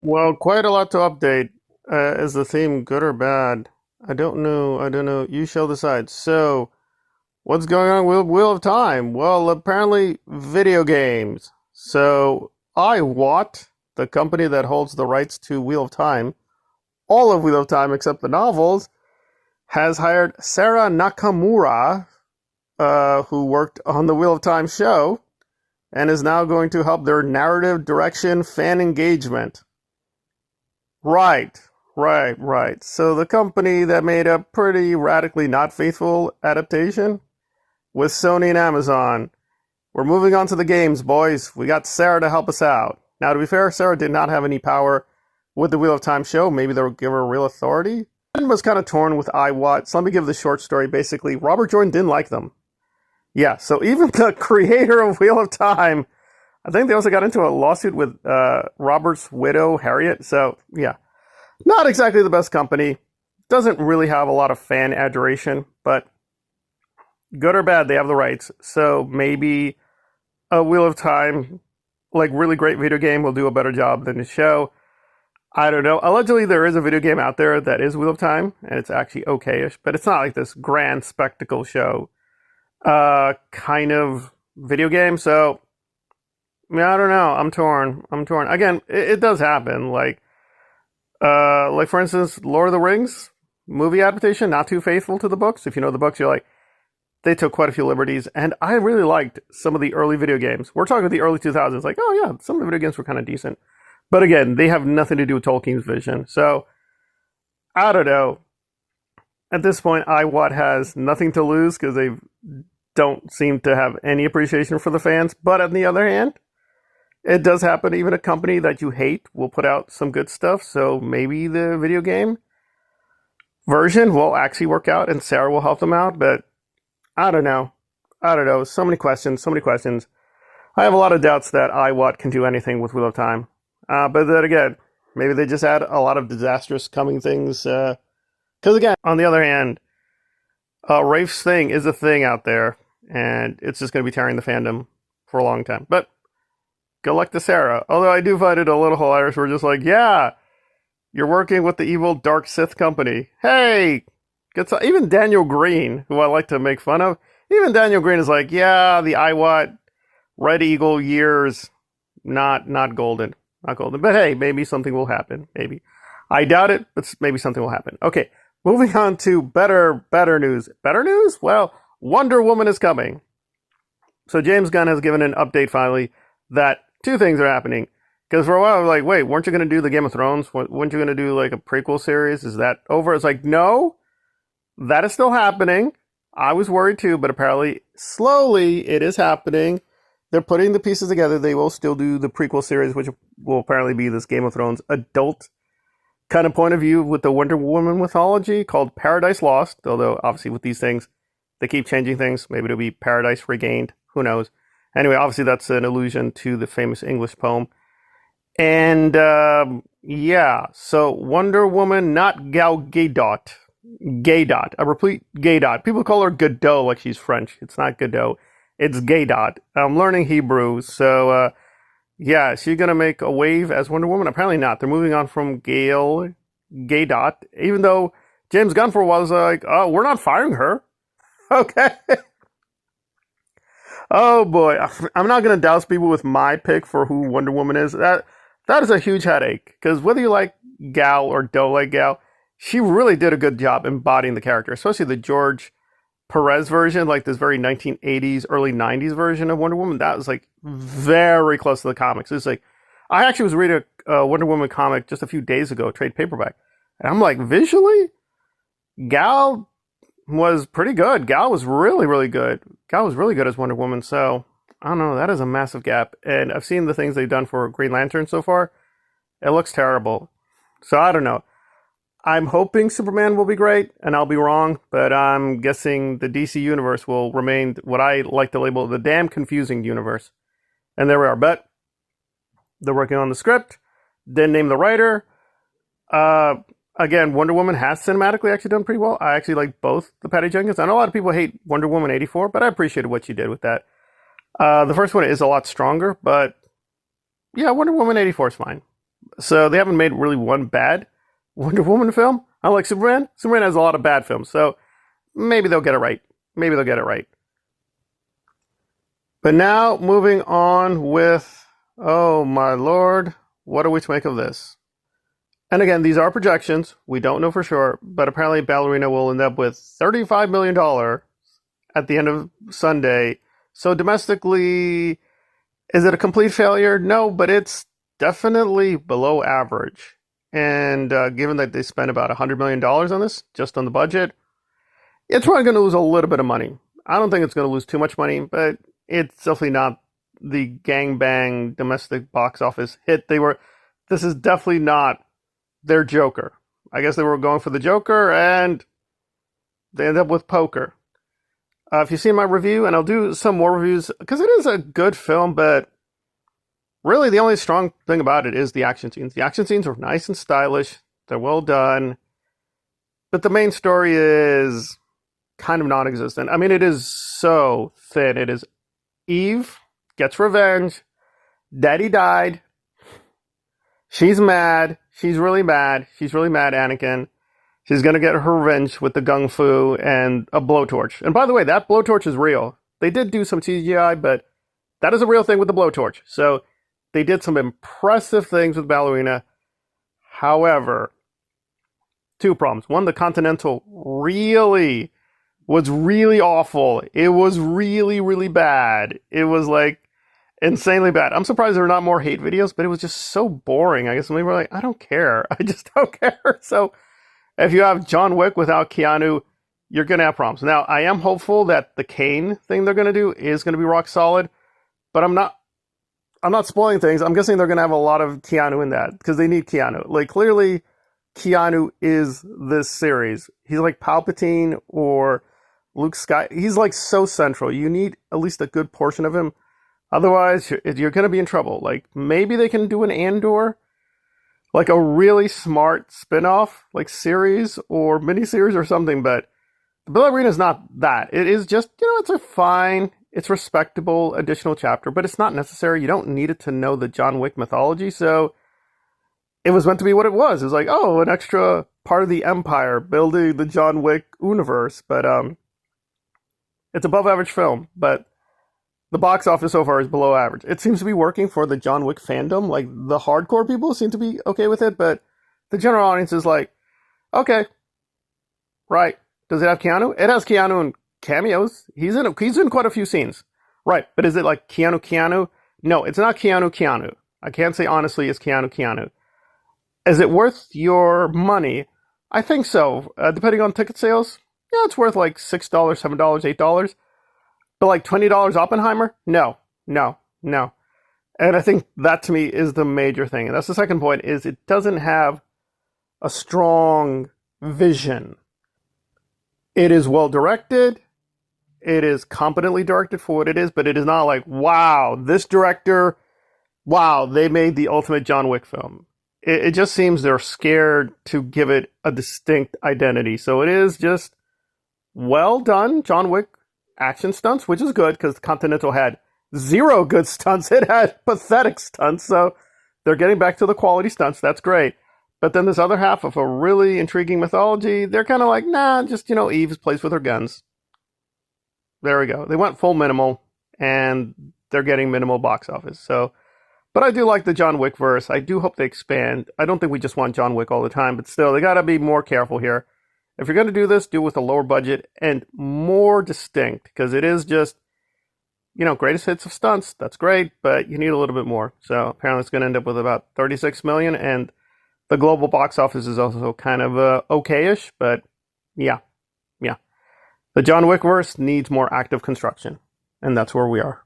Well, quite a lot to update. Is the theme good or bad? I don't know. I don't know. You shall decide. So, what's going on with Wheel of Time? Well, apparently, video games. So, iWatt, the company that holds the rights to Wheel of Time, all of Wheel of Time except the novels, has hired Sarah Nakamura, who worked on the Wheel of Time show, and is now going to help their narrative direction fan engagement. Right, right. So the company that made a pretty radically not faithful adaptation with Sony and Amazon. We're moving on to the games, boys. We got Sarah to help us out. Now, to be fair, Sarah did not have any power with the Wheel of Time show. Maybe they'll give her real authority. And was kind of torn with iWatt. So let me give the short story. Basically, Robert Jordan didn't like them. Yeah, so even the creator of Wheel of Time, I think they also got into a lawsuit with Robert's widow, Harriet. So, yeah. Not exactly the best company. Doesn't really have a lot of fan adoration, but good or bad, they have the rights. So maybe a Wheel of Time, like really great video game, will do a better job than the show. I don't know. Allegedly, there is a video game out there that is Wheel of Time, and it's actually okay-ish, but it's not like this grand spectacle show kind of video game. So, I mean, I don't know. I'm torn. Again, it does happen. Like for instance, Lord of the Rings movie adaptation, not too faithful to the books. If you know the books, you're like, they took quite a few liberties, and I really liked some of the early video games. We're talking the early 2000s, like, oh yeah, some of the video games were kind of decent. But again, they have nothing to do with Tolkien's vision. So, I don't know. At this point, iWatt has nothing to lose because they don't seem to have any appreciation for the fans. But on the other hand, it does happen. Even a company that you hate will put out some good stuff. So maybe the video game version will actually work out and Sarah will help them out. But I don't know. So many questions. I have a lot of doubts that iWatt can do anything with Wheel of Time. But then again, maybe they just had a lot of disastrous coming things. Because again, on the other hand, Rafe's thing is a thing out there. And it's just going to be tearing the fandom for a long time. But good luck to Sarah. Although I do find it a little hilarious. We're just like, yeah, you're working with the evil Dark Sith company. Hey, even Daniel Green, who I like to make fun of, even Daniel Green is like, yeah, the iWatt Red Eagle years, not golden. But hey, maybe something will happen. Maybe. I doubt it, but maybe something will happen. Okay, moving on to better news. Better news? Well, Wonder Woman is coming. So James Gunn has given an update finally that two things are happening. Because for a while I was like, wait, weren't you going to do the Game of Thrones? Weren't you going to do like a prequel series? Is that over? It's like, no, that is still happening. I was worried too, but apparently slowly it is happening. They're putting the pieces together. They will still do the prequel series, which will apparently be this Game of Thrones adult kind of point of view with the Wonder Woman mythology called Paradise Lost. Although obviously with these things, they keep changing things. Maybe it'll be Paradise Regained. Who knows? Anyway, obviously that's an allusion to the famous English poem. And yeah, so Wonder Woman, not Gal Gadot. Gadot, a replete Gadot. People call her Godot like she's French. It's not Godot. It's Gadot. I'm learning Hebrew, so yeah, she's gonna make a wave as Wonder Woman. Apparently not. They're moving on from Gadot, even though James Gunn for a while was like, "Oh, we're not firing her." Okay. Oh boy, I'm not gonna douse people with my pick for who Wonder Woman is. That is a huge headache because whether you like Gal or don't like Gal, she really did a good job embodying the character, especially the George Perez version, like this very 1980s, early 90s version of Wonder Woman. That was like very close to the comics. It's like I actually was reading a Wonder Woman comic just a few days ago, trade paperback, and I'm like, visually, Gal was pretty good. Gal was really good. Gal was really good as Wonder Woman. So I don't know. That is a massive gap, and I've seen the things they've done for Green Lantern so far. It looks terrible. So I don't know. I'm hoping Superman will be great, and I'll be wrong, but I'm guessing the DC universe will remain what I like to label the damn confusing universe. And there we are. But they're working on the script. Didn't name the writer. Again, Wonder Woman has cinematically actually done pretty well. I actually like both the Patty Jenkins. I know a lot of people hate Wonder Woman 84, but I appreciated what she did with that. The first one is a lot stronger, but yeah, Wonder Woman 84 is fine. So they haven't made really one bad Wonder Woman film. Unlike Superman, Superman has a lot of bad films. So maybe they'll get it right. Maybe they'll get it right. But now moving on with, oh my lord, what are we to make of this? And again, these are projections. We don't know for sure, but apparently Ballerina will end up with $35 million at the end of Sunday. So domestically, is it a complete failure? No, but it's definitely below average. And given that they spent about $100 million on this, just on the budget, it's probably going to lose a little bit of money. I don't think it's going to lose too much money, but it's definitely not the gangbang domestic box office hit they were. This is definitely not their Joker. I guess they were going for the Joker, and they end up with Poker. If you've seen my review, and I'll do some more reviews, because it is a good film, but really the only strong thing about it is the action scenes. The action scenes are nice and stylish. They're well done. But the main story is kind of non-existent. I mean, it is so thin. It is Eve gets revenge. Daddy died. She's mad. She's really mad. She's really mad, Anakin. She's going to get her revenge with the gung fu and a blowtorch. And by the way, that blowtorch is real. They did do some CGI, but that is a real thing with the blowtorch. So they did some impressive things with Ballerina. However, two problems. One, the Continental was really awful. It was really, really bad. It was like insanely bad. I'm surprised there are not more hate videos, but it was just so boring. I guess some people were like, I don't care. I just don't care. So if you have John Wick without Keanu, you're going to have problems. Now, I am hopeful that the Kane thing they're going to do is going to be rock solid, but I'm not spoiling things. I'm guessing they're going to have a lot of Keanu in that because they need Keanu. Like, clearly, Keanu is this series. He's like Palpatine or Luke Sky. He's like so central. You need at least a good portion of him. Otherwise, you're going to be in trouble. Like, maybe they can do an Andor, like a really smart spin-off, like series or miniseries or something, but the Ballerina is not that. It is just, it's a fine, it's respectable additional chapter, but it's not necessary. You don't need it to know the John Wick mythology, so it was meant to be what it was. It was like, oh, an extra part of the Empire building the John Wick universe, but it's above average film, but the box office so far is below average. It seems to be working for the John Wick fandom. Like, the hardcore people seem to be okay with it, but the general audience is like, okay, right. Does it have Keanu? It has Keanu in cameos. He's in quite a few scenes. Right, but is it like Keanu? No, it's not Keanu. I can't say honestly it's Keanu. Is it worth your money? I think so. Depending on ticket sales, yeah, it's worth like $6, $7, $8. But like $20 Oppenheimer? No. And I think that to me is the major thing. And that's the second point, is it doesn't have a strong vision. It is well directed. It is competently directed for what it is, but it is not like, wow, this director, wow, they made the ultimate John Wick film. It just seems they're scared to give it a distinct identity. So it is just well done John Wick action stunts, which is good because Continental had zero good stunts. It had pathetic stunts. So they're getting back to the quality stunts. That's great. But then this other half of a really intriguing mythology, they're kind of like, nah, just, Eve plays with her guns. There we go. They went full minimal, and they're getting minimal box office. So, but I do like the John Wick verse. I do hope they expand. I don't think we just want John Wick all the time, but still, they got to be more careful here. If you're going to do this, do it with a lower budget and more distinct, because it is just, greatest hits of stunts. That's great, but you need a little bit more. So apparently it's going to end up with about 36 million, and the global box office is also kind of okay-ish, but yeah. The John Wick verse needs more active construction, and that's where we are.